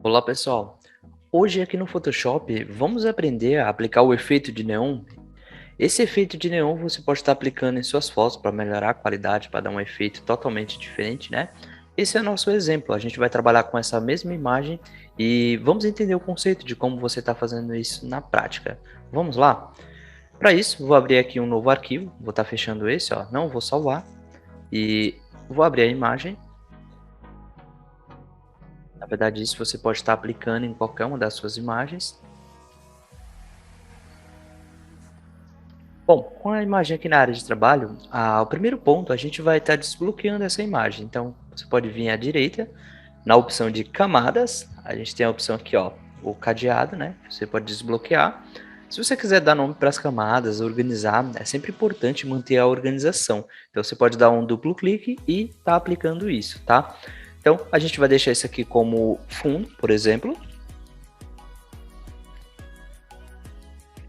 Olá pessoal, hoje aqui no Photoshop vamos aprender a aplicar o efeito de neon. Esse efeito de neon você pode estar aplicando em suas fotos para melhorar a qualidade, para dar um efeito totalmente diferente, né? Esse é o nosso exemplo, a gente vai trabalhar com essa mesma imagem e vamos entender o conceito de como você está fazendo isso na prática. Vamos lá? Para isso, vou abrir aqui um novo arquivo, vou estar fechando esse, ó, não vou salvar e vou abrir a imagem. Na verdade, isso você pode estar aplicando em qualquer uma das suas imagens. Bom, com a imagem aqui na área de trabalho, o primeiro ponto a gente vai estar desbloqueando essa imagem. Então, você pode vir à direita, na opção de camadas, a gente tem a opção aqui, ó, o cadeado, né? Você pode desbloquear. Se você quiser dar nome para as camadas, organizar, é sempre importante manter a organização. Então, você pode dar um duplo clique e tá aplicando isso, tá? Então, a gente vai deixar isso aqui como fundo, por exemplo.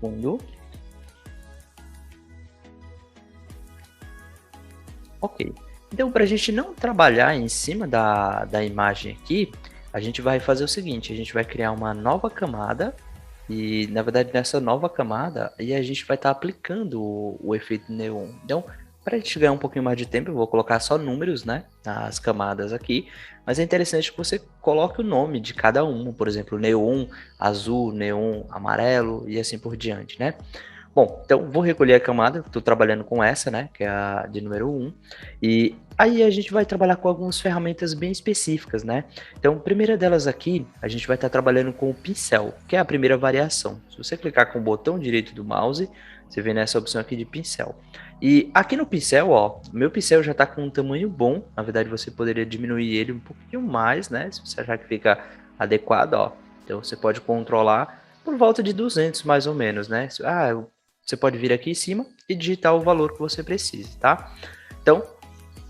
Fundo. Ok. Então, para a gente não trabalhar em cima da imagem aqui, a gente vai fazer o seguinte, a gente vai criar uma nova camada e, na verdade, nessa nova camada, aí a gente vai estar aplicando o efeito neon. Então, para a gente ganhar um pouquinho mais de tempo, eu vou colocar só números, né, nas camadas aqui, mas é interessante que você coloque o nome de cada uma, por exemplo, neon azul, neon amarelo e assim por diante, né? Bom, então vou recolher a camada, estou trabalhando com essa, né, que é a de número 1, e aí a gente vai trabalhar com algumas ferramentas bem específicas, né? Então, a primeira delas aqui, a gente vai estar trabalhando com o pincel, que é a primeira variação. Se você clicar com o botão direito do mouse, você vê nessa opção aqui de pincel. E aqui no pincel, ó, meu pincel já está com um tamanho bom, na verdade você poderia diminuir ele um pouquinho mais, né, se você achar que fica adequado, ó. Então você pode controlar por volta de 200 mais ou menos, né? Você pode vir aqui em cima e digitar o valor que você precisa, tá? Então,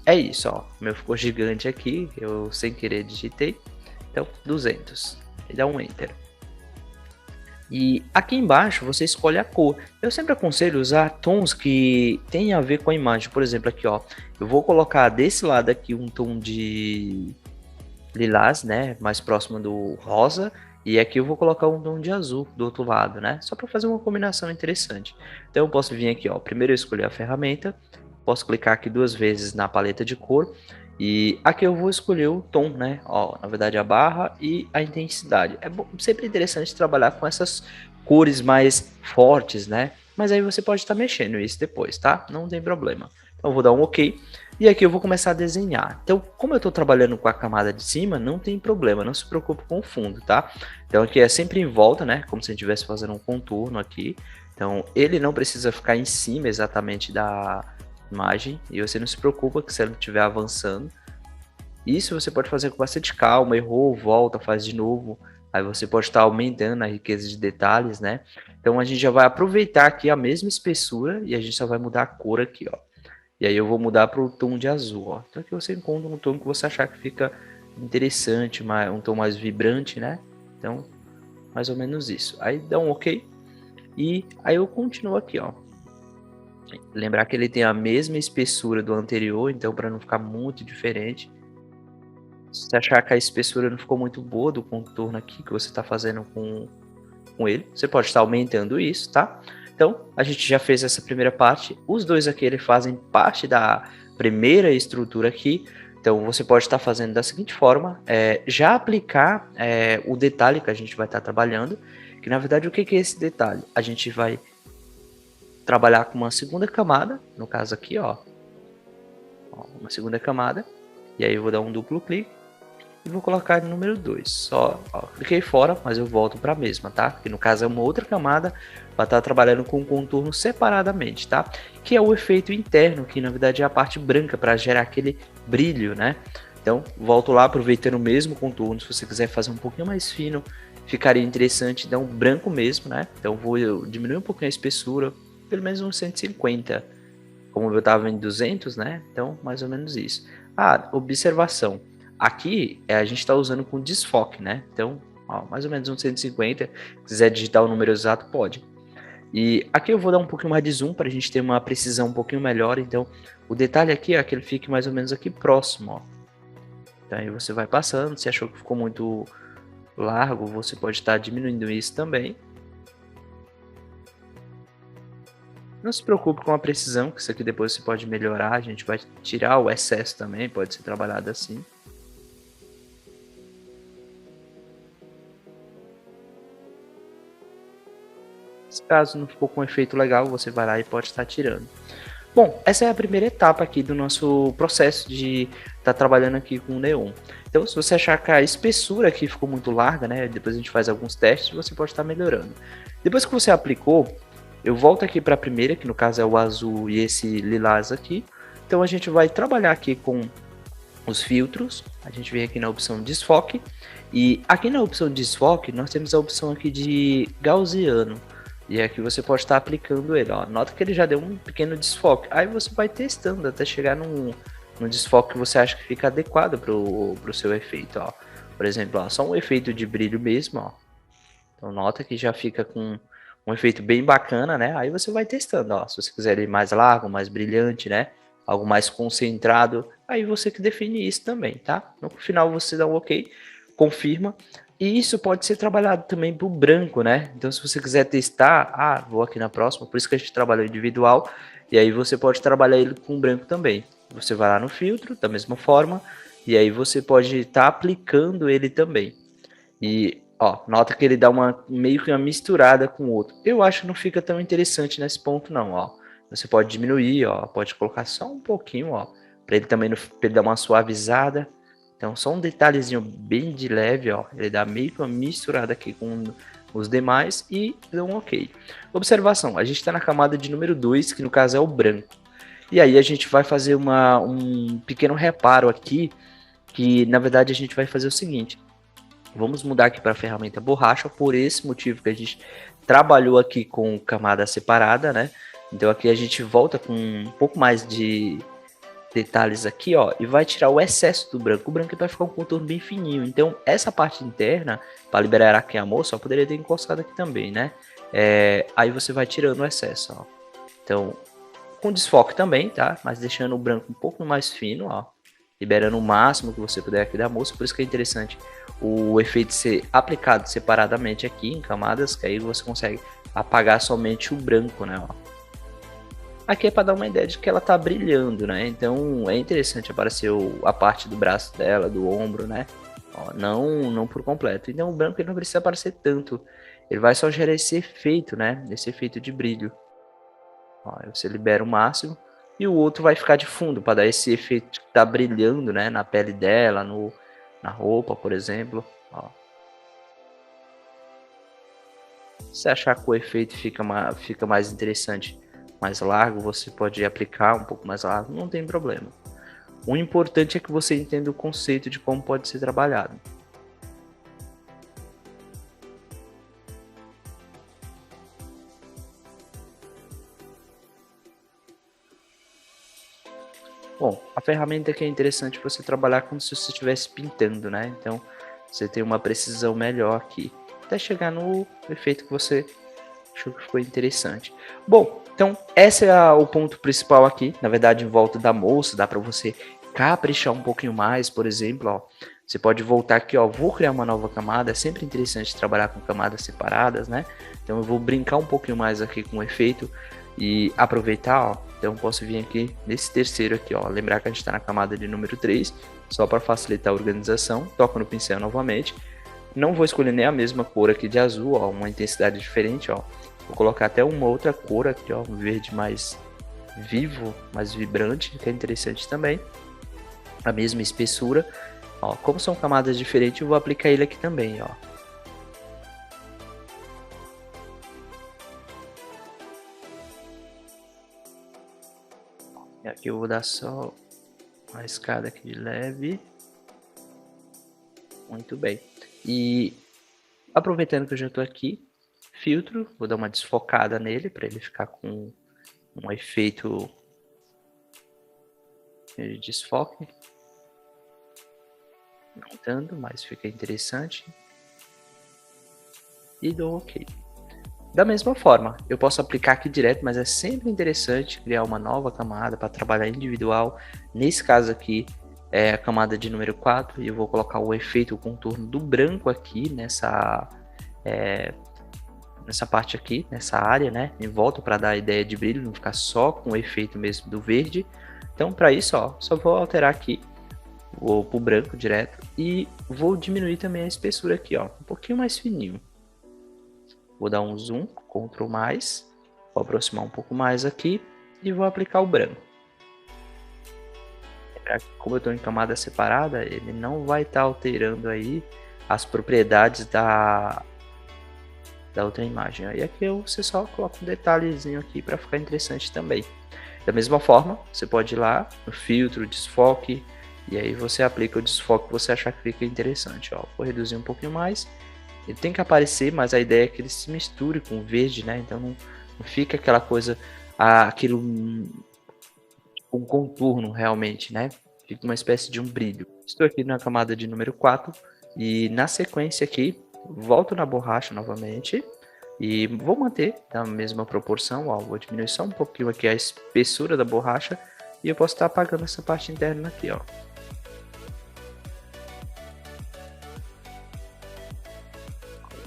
é isso, ó. O meu ficou gigante aqui, eu sem querer digitei. Então, 200. E dá um Enter. E aqui embaixo você escolhe a cor. Eu sempre aconselho usar tons que tem a ver com a imagem. Por exemplo, aqui, ó. Eu vou colocar desse lado aqui um tom de lilás, né? Mais próximo do rosa. E aqui eu vou colocar um tom de azul do outro lado, né? Só para fazer uma combinação interessante. Então eu posso vir aqui, ó. Primeiro eu escolher a ferramenta. Posso clicar aqui duas vezes na paleta de cor. E aqui eu vou escolher o tom, né? Ó, na verdade a barra e a intensidade. É sempre interessante trabalhar com essas cores mais fortes, né? Mas aí você pode estar mexendo isso depois, tá? Não tem problema. Então eu vou dar um OK. E aqui eu vou começar a desenhar. Então, como eu estou trabalhando com a camada de cima, não tem problema, não se preocupe com o fundo, tá? Então aqui é sempre em volta, né? Como se a gente estivesse fazendo um contorno aqui. Então ele não precisa ficar em cima exatamente da imagem. E você não se preocupa que se ele estiver avançando. Isso você pode fazer com bastante calma, errou, volta, faz de novo. Aí você pode estar aumentando a riqueza de detalhes, né? Então a gente já vai aproveitar aqui a mesma espessura e a gente só vai mudar a cor aqui, ó. E aí eu vou mudar para o tom de azul, ó. Então aqui você encontra um tom que você achar que fica interessante, um tom mais vibrante, né? Então, mais ou menos isso. Aí dá um OK. E aí eu continuo aqui, ó. Lembrar que ele tem a mesma espessura do anterior, então para não ficar muito diferente. Se você achar que a espessura não ficou muito boa do contorno aqui que você está fazendo com ele, você pode estar aumentando isso, tá? Então, a gente já fez essa primeira parte. Os dois aqui, eles fazem parte da primeira estrutura aqui. Então, você pode estar fazendo da seguinte forma, já aplicar o detalhe que a gente vai estar trabalhando, que na verdade, o que é esse detalhe? A gente vai trabalhar com uma segunda camada, no caso aqui, ó uma segunda camada, e aí eu vou dar um duplo clique, e vou colocar no número 2. Só, ó, cliquei fora, mas eu volto para a mesma, tá? Que no caso é uma outra camada para estar trabalhando com o contorno separadamente, tá? Que é o efeito interno, que na verdade é a parte branca para gerar aquele brilho, né? Então, volto lá aproveitando o mesmo contorno. Se você quiser fazer um pouquinho mais fino, ficaria interessante dar um branco mesmo, né? Então, vou diminuir um pouquinho a espessura, pelo menos uns 150. Como eu estava em 200, né? Então, mais ou menos isso. Observação. Aqui a gente está usando com desfoque, né? Então, ó, mais ou menos uns 150. Se quiser digitar o número exato, pode. E aqui eu vou dar um pouquinho mais de zoom para a gente ter uma precisão um pouquinho melhor. Então, o detalhe aqui é que ele fique mais ou menos aqui próximo, ó. Então aí você vai passando, se achou que ficou muito largo, você pode estar diminuindo isso também. Não se preocupe com a precisão, que isso aqui depois você pode melhorar, a gente vai tirar o excesso também, pode ser trabalhado assim. Se caso não ficou com um efeito legal, você vai lá e pode estar tirando. Bom, essa é a primeira etapa aqui do nosso processo de estar trabalhando aqui com o neon. Então, se você achar que a espessura aqui ficou muito larga, né, depois a gente faz alguns testes, você pode estar melhorando. Depois que você aplicou, eu volto aqui para a primeira, que no caso é o azul e esse lilás aqui. Então, a gente vai trabalhar aqui com os filtros, a gente vem aqui na opção desfoque, e aqui na opção desfoque nós temos a opção aqui de gaussiano, e aqui você pode estar aplicando ele, ó. Nota que ele já deu um pequeno desfoque, aí você vai testando até chegar no desfoque que você acha que fica adequado para o seu efeito, ó. Por exemplo, ó, só um efeito de brilho mesmo, ó. Então nota que já fica com um efeito bem bacana, né? Aí você vai testando, ó. Se você quiser ele mais largo, mais brilhante, né? Algo mais concentrado, aí você que define isso também, tá? No final você dá um ok, confirma. E isso pode ser trabalhado também para o branco, né? Então se você quiser testar, vou aqui na próxima, por isso que a gente trabalhou individual, e aí você pode trabalhar ele com branco também. Você vai lá no filtro, da mesma forma, e aí você pode estar aplicando ele também. E, ó, nota que ele dá uma meio que uma misturada com o outro. Eu acho que não fica tão interessante nesse ponto não, ó. Você pode diminuir, ó, pode colocar só um pouquinho, ó, para ele também pra ele dar uma suavizada. Então, só um detalhezinho bem de leve, ó, ele dá meio que uma misturada aqui com os demais e dá um ok. Observação, a gente está na camada de número 2, que no caso é o branco. E aí a gente vai fazer um pequeno reparo aqui, que na verdade a gente vai fazer o seguinte. Vamos mudar aqui para a ferramenta borracha, por esse motivo que a gente trabalhou aqui com camada separada, né? Então aqui a gente volta com um pouco mais de detalhes aqui, ó, e vai tirar o excesso do branco. O branco vai ficar um contorno bem fininho. Então essa parte interna, para liberar aqui a moça, só poderia ter encostado aqui também, né? Aí você vai tirando o excesso, ó. Então, com desfoque também, tá? Mas deixando o branco um pouco mais fino, ó, liberando o máximo que você puder aqui da moça. Por isso que é interessante o efeito ser aplicado separadamente aqui em camadas, que aí você consegue apagar somente o branco, né? Ó. Aqui é para dar uma ideia de que ela tá brilhando, né? Então é interessante aparecer a parte do braço dela, do ombro, né? Ó, não por completo. Então o branco ele não precisa aparecer tanto. Ele vai só gerar esse efeito, né? Esse efeito de brilho. Ó, aí você libera o máximo. E o outro vai ficar de fundo para dar esse efeito de que tá brilhando, né? Na pele dela, na roupa, por exemplo. Ó. Se achar que o efeito fica mais interessante, mais largo, você pode aplicar um pouco mais largo, não tem problema. O importante é que você entenda o conceito de como pode ser trabalhado. Bom, a ferramenta que é interessante você trabalhar como se você estivesse pintando, né? Então, você tem uma precisão melhor aqui, até chegar no efeito que você achou que ficou interessante. Bom, então esse é o ponto principal aqui, na verdade em volta da moça, dá para você caprichar um pouquinho mais, por exemplo, ó, você pode voltar aqui, ó, vou criar uma nova camada, é sempre interessante trabalhar com camadas separadas, né? Então eu vou brincar um pouquinho mais aqui com o efeito e aproveitar, ó, então posso vir aqui nesse terceiro aqui, ó, lembrar que a gente está na camada de número 3, só para facilitar a organização, toco no pincel novamente, não vou escolher nem a mesma cor aqui de azul, ó, uma intensidade diferente, ó. Vou colocar até uma outra cor aqui, ó, um verde mais vivo, mais vibrante, que é interessante também. A mesma espessura. Ó, como são camadas diferentes, eu vou aplicar ele aqui também, ó. E aqui eu vou dar só uma escada aqui de leve. Muito bem. E aproveitando que eu já estou aqui, filtro, vou dar uma desfocada nele para ele ficar com um efeito de desfoque. Não tanto, mas fica interessante. E dou OK. Da mesma forma, eu posso aplicar aqui direto, mas é sempre interessante criar uma nova camada para trabalhar individual. Nesse caso aqui, é a camada de número 4, e eu vou colocar o efeito, o contorno do branco aqui nessa parte aqui, nessa área, né, em volta, para dar a ideia de brilho, não ficar só com o efeito mesmo do verde. Então, para isso, ó, só vou alterar aqui, vou pro branco direto, e vou diminuir também a espessura aqui, ó, um pouquinho mais fininho. Vou dar um zoom, Ctrl+, vou aproximar um pouco mais aqui, e vou aplicar o branco. Como eu estou em camada separada, ele não vai estar alterando aí as propriedades da outra imagem. Aí aqui você só coloca um detalhezinho aqui para ficar interessante também. Da mesma forma, você pode ir lá no filtro, desfoque, e aí você aplica o desfoque que você achar que fica interessante. Ó, vou reduzir um pouquinho mais. Ele tem que aparecer, mas a ideia é que ele se misture com o verde, né? Então não fica aquela coisa, aquilo um contorno realmente, né? Fica uma espécie de um brilho. Estou aqui na camada de número 4 e na sequência aqui, volto na borracha novamente e vou manter da mesma proporção, ó, vou diminuir só um pouquinho aqui a espessura da borracha e eu posso estar apagando essa parte interna aqui, ó.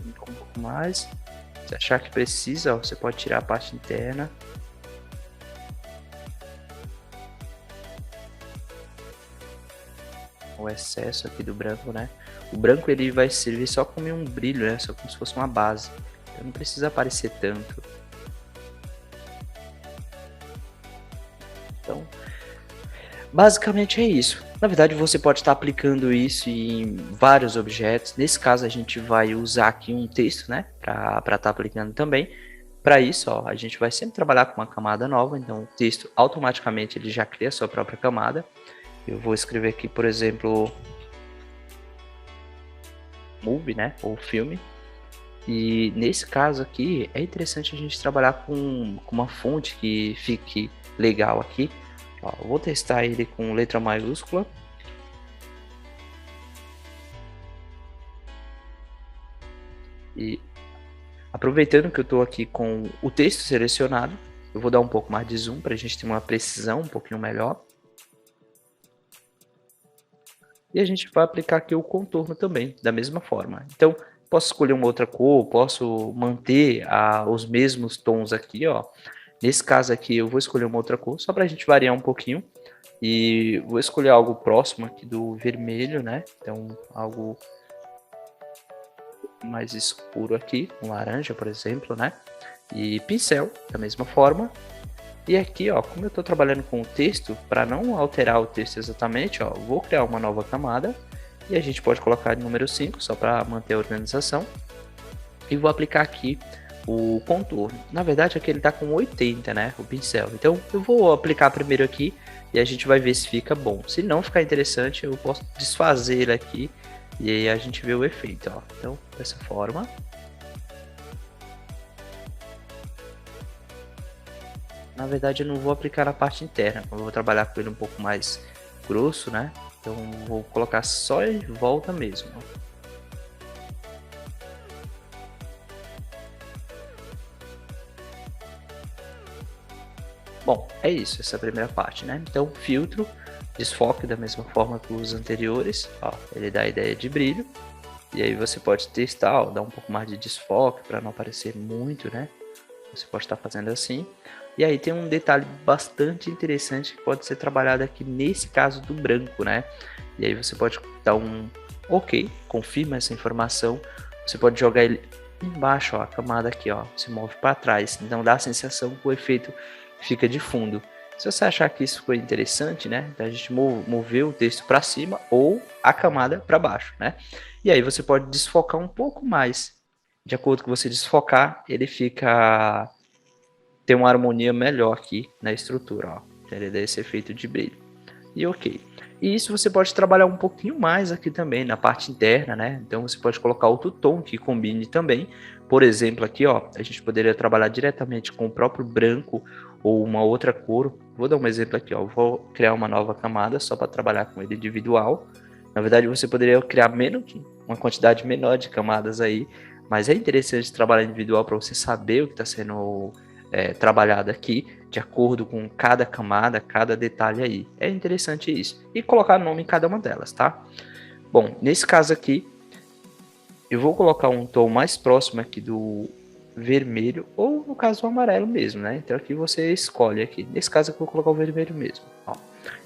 Um pouco mais, se achar que precisa, ó, você pode tirar a parte interna. O excesso aqui do branco, né? O branco ele vai servir só como um brilho, né? Só como se fosse uma base. Então não precisa aparecer tanto. Então, basicamente é isso. Na verdade, você pode estar aplicando isso em vários objetos. Nesse caso, a gente vai usar aqui um texto, né? Para estar aplicando também. Para isso, ó, a gente vai sempre trabalhar com uma camada nova. Então, o texto automaticamente ele já cria a sua própria camada. Eu vou escrever aqui, por exemplo, movie, né, ou filme. E nesse caso aqui, é interessante a gente trabalhar com uma fonte que fique legal aqui. Ó, vou testar ele com letra maiúscula. E aproveitando que eu estou aqui com o texto selecionado, eu vou dar um pouco mais de zoom para a gente ter uma precisão um pouquinho melhor. E a gente vai aplicar aqui o contorno também, da mesma forma. Então, posso escolher uma outra cor, posso manter os mesmos tons aqui, ó. Nesse caso aqui, eu vou escolher uma outra cor, só para a gente variar um pouquinho. E vou escolher algo próximo aqui do vermelho, né? Então, algo mais escuro aqui, um laranja, por exemplo, né? E pincel, da mesma forma. E aqui, ó, como eu estou trabalhando com o texto, para não alterar o texto exatamente, ó, vou criar uma nova camada e a gente pode colocar de número 5, só para manter a organização. E vou aplicar aqui o contorno. Na verdade, aqui ele está com 80, né, o pincel. Então, eu vou aplicar primeiro aqui e a gente vai ver se fica bom. Se não ficar interessante, eu posso desfazer ele aqui e aí a gente vê o efeito, ó. Então, dessa forma. Na verdade, eu não vou aplicar na parte interna, eu vou trabalhar com ele um pouco mais grosso, né? Então, vou colocar só em volta mesmo. Bom, é isso, essa é a primeira parte, né? Então, filtro, desfoque da mesma forma que os anteriores, ó, ele dá a ideia de brilho. E aí você pode testar, ó, dar um pouco mais de desfoque para não aparecer muito, né? Você pode estar fazendo assim. E aí tem um detalhe bastante interessante que pode ser trabalhado aqui nesse caso do branco, né? E aí você pode dar um OK, confirma essa informação. Você pode jogar ele embaixo, ó, a camada aqui, ó, se move para trás. Então dá a sensação que o efeito fica de fundo. Se você achar que isso foi interessante, né? Então a gente mover o texto para cima ou a camada para baixo, né? E aí você pode desfocar um pouco mais. De acordo com você desfocar, ele fica tem uma harmonia melhor aqui na estrutura, ó. Ele dá esse efeito de brilho. E ok. E isso você pode trabalhar um pouquinho mais aqui também na parte interna, né? Então você pode colocar outro tom que combine também. Por exemplo, aqui, ó, a gente poderia trabalhar diretamente com o próprio branco ou uma outra cor. Vou dar um exemplo aqui, ó. Vou criar uma nova camada só para trabalhar com ele individual. Na verdade, você poderia criar uma quantidade menor de camadas aí, mas é interessante trabalhar individual para você saber o que está sendo trabalhado aqui, de acordo com cada camada, cada detalhe aí. É interessante isso. E colocar nome em cada uma delas, tá? Bom, nesse caso aqui, eu vou colocar um tom mais próximo aqui do vermelho, ou no caso o amarelo mesmo, né? Então aqui você escolhe aqui. Nesse caso aqui eu vou colocar o vermelho mesmo, ó.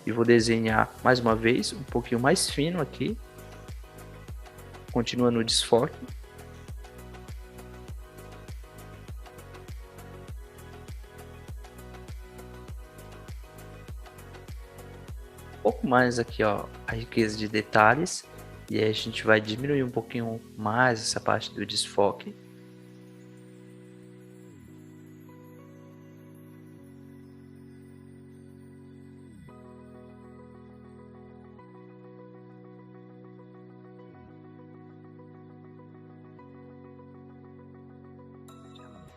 E vou desenhar mais uma vez, um pouquinho mais fino aqui. Continua no desfoque. Um pouco mais aqui, ó, a riqueza de detalhes. E aí a gente vai diminuir um pouquinho mais essa parte do desfoque.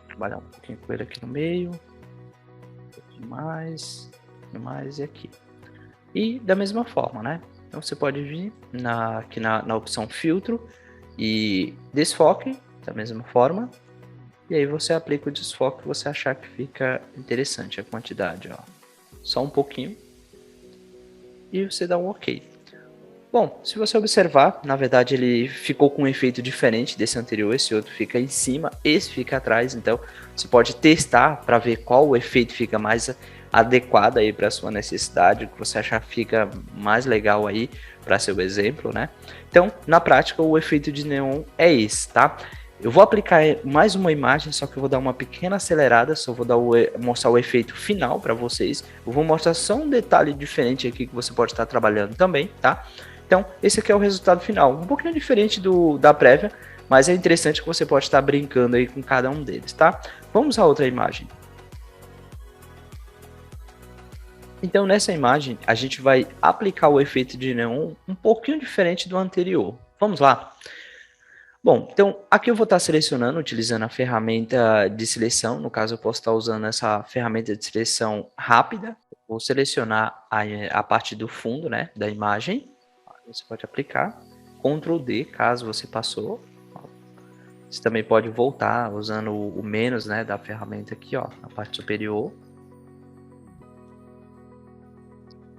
Trabalhar um pouquinho com ele aqui no meio. Um pouquinho mais e aqui. E da mesma forma, né? Então você pode vir aqui na opção filtro e desfoque, da mesma forma. E aí você aplica o desfoque que você achar que fica interessante a quantidade, ó. Só um pouquinho. E você dá um OK. Bom, se você observar, na verdade ele ficou com um efeito diferente desse anterior, esse outro fica em cima, esse fica atrás, então você pode testar para ver qual o efeito fica mais adequado aí para sua necessidade, o que você achar que fica mais legal aí para seu exemplo, né? Então, na prática, o efeito de neon é esse, tá? Eu vou aplicar mais uma imagem, só que eu vou dar uma pequena acelerada, só vou mostrar o efeito final para vocês. Eu vou mostrar só um detalhe diferente aqui que você pode estar trabalhando também, tá? Então, esse aqui é o resultado final, um pouquinho diferente da prévia, mas é interessante que você pode estar brincando aí com cada um deles, tá? Vamos a outra imagem. Então, nessa imagem, a gente vai aplicar o efeito de neon um pouquinho diferente do anterior. Vamos lá? Bom, então aqui eu vou estar selecionando, utilizando a ferramenta de seleção, no caso eu posso estar usando essa ferramenta de seleção rápida. Vou selecionar a parte do fundo, né, da imagem. Você pode aplicar, Ctrl D, caso você passou. Você também pode voltar usando o menos, né, da ferramenta aqui, ó, na parte superior.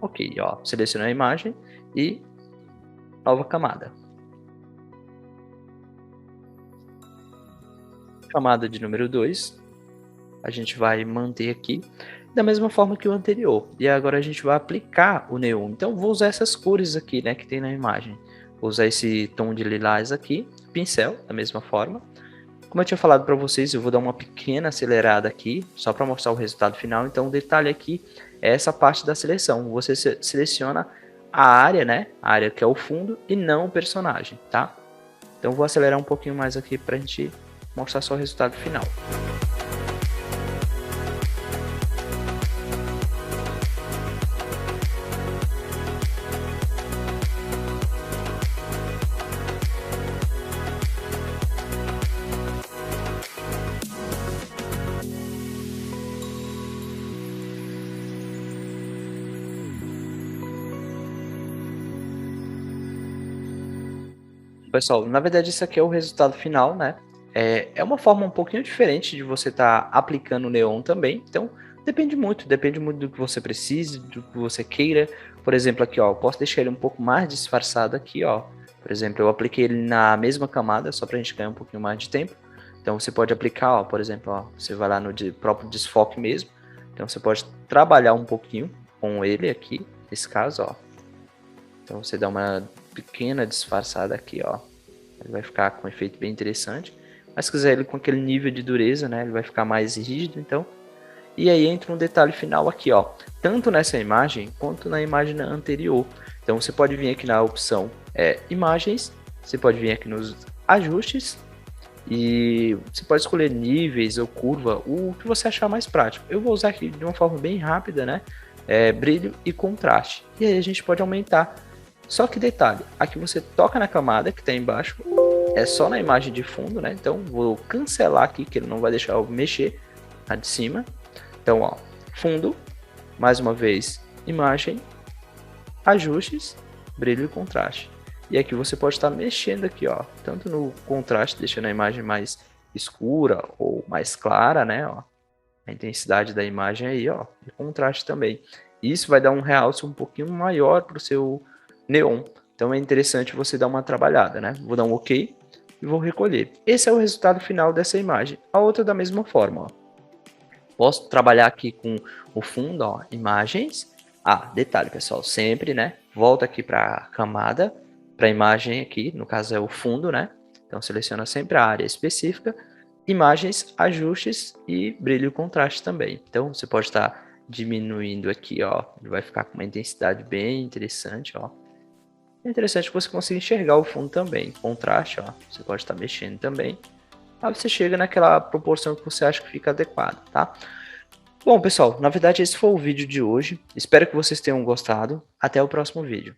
Ok, ó, selecionei a imagem e nova camada. Camada de número 2, a gente vai manter aqui da mesma forma que o anterior. E agora a gente vai aplicar o neon. Então vou usar essas cores aqui, né, que tem na imagem. Vou usar esse tom de lilás aqui, pincel, da mesma forma. Como eu tinha falado para vocês, eu vou dar uma pequena acelerada aqui, só para mostrar o resultado final. Então o detalhe aqui é essa parte da seleção. Você seleciona a área, né, a área que é o fundo e não o personagem, tá? Então vou acelerar um pouquinho mais aqui para a gente mostrar só o resultado final. Pessoal, na verdade isso aqui é o resultado final, né? É uma forma um pouquinho diferente de você estar aplicando o neon também, então depende muito do que você precise, do que você queira. Por exemplo, aqui ó, eu posso deixar ele um pouco mais disfarçado aqui, ó. Por exemplo, eu apliquei ele na mesma camada, só para a gente ganhar um pouquinho mais de tempo. Então você pode aplicar, ó, por exemplo, ó, você vai lá no próprio desfoque mesmo. Então você pode trabalhar um pouquinho com ele aqui, nesse caso, ó. Então você dá uma pequena disfarçada aqui, ó. Ele vai ficar com um efeito bem interessante. Mas se quiser ele com aquele nível de dureza, né, ele vai ficar mais rígido, então. E aí entra um detalhe final aqui, ó, tanto nessa imagem quanto na imagem anterior. Então você pode vir aqui na opção imagens, você pode vir aqui nos ajustes e você pode escolher níveis ou curva, o que você achar mais prático. Eu vou usar aqui de uma forma bem rápida, né, brilho e contraste. E aí a gente pode aumentar. Só que detalhe, aqui você toca na camada que está embaixo, é só na imagem de fundo, né? Então vou cancelar aqui, que ele não vai deixar eu mexer a de cima. Então, ó, fundo, mais uma vez, imagem, ajustes, brilho e contraste. E aqui você pode estar mexendo aqui, ó, tanto no contraste, deixando a imagem mais escura ou mais clara, né, ó, a intensidade da imagem aí, ó, e contraste também. Isso vai dar um realce um pouquinho maior para o seu neon. Então é interessante você dar uma trabalhada, né? Vou dar um OK e vou recolher. Esse é o resultado final dessa imagem. A outra da mesma forma, ó. Posso trabalhar aqui com o fundo, ó, imagens. Ah, detalhe, pessoal, sempre, né? Volta aqui para a camada, para a imagem aqui, no caso é o fundo, né? Então seleciona sempre a área específica, imagens, ajustes e brilho e contraste também. Então você pode estar diminuindo aqui, ó, ele vai ficar com uma intensidade bem interessante, ó. É interessante que você consiga enxergar o fundo também. Contraste, ó, você pode estar mexendo também. Aí você chega naquela proporção que você acha que fica adequada, tá? Bom, pessoal, na verdade esse foi o vídeo de hoje. Espero que vocês tenham gostado. Até o próximo vídeo.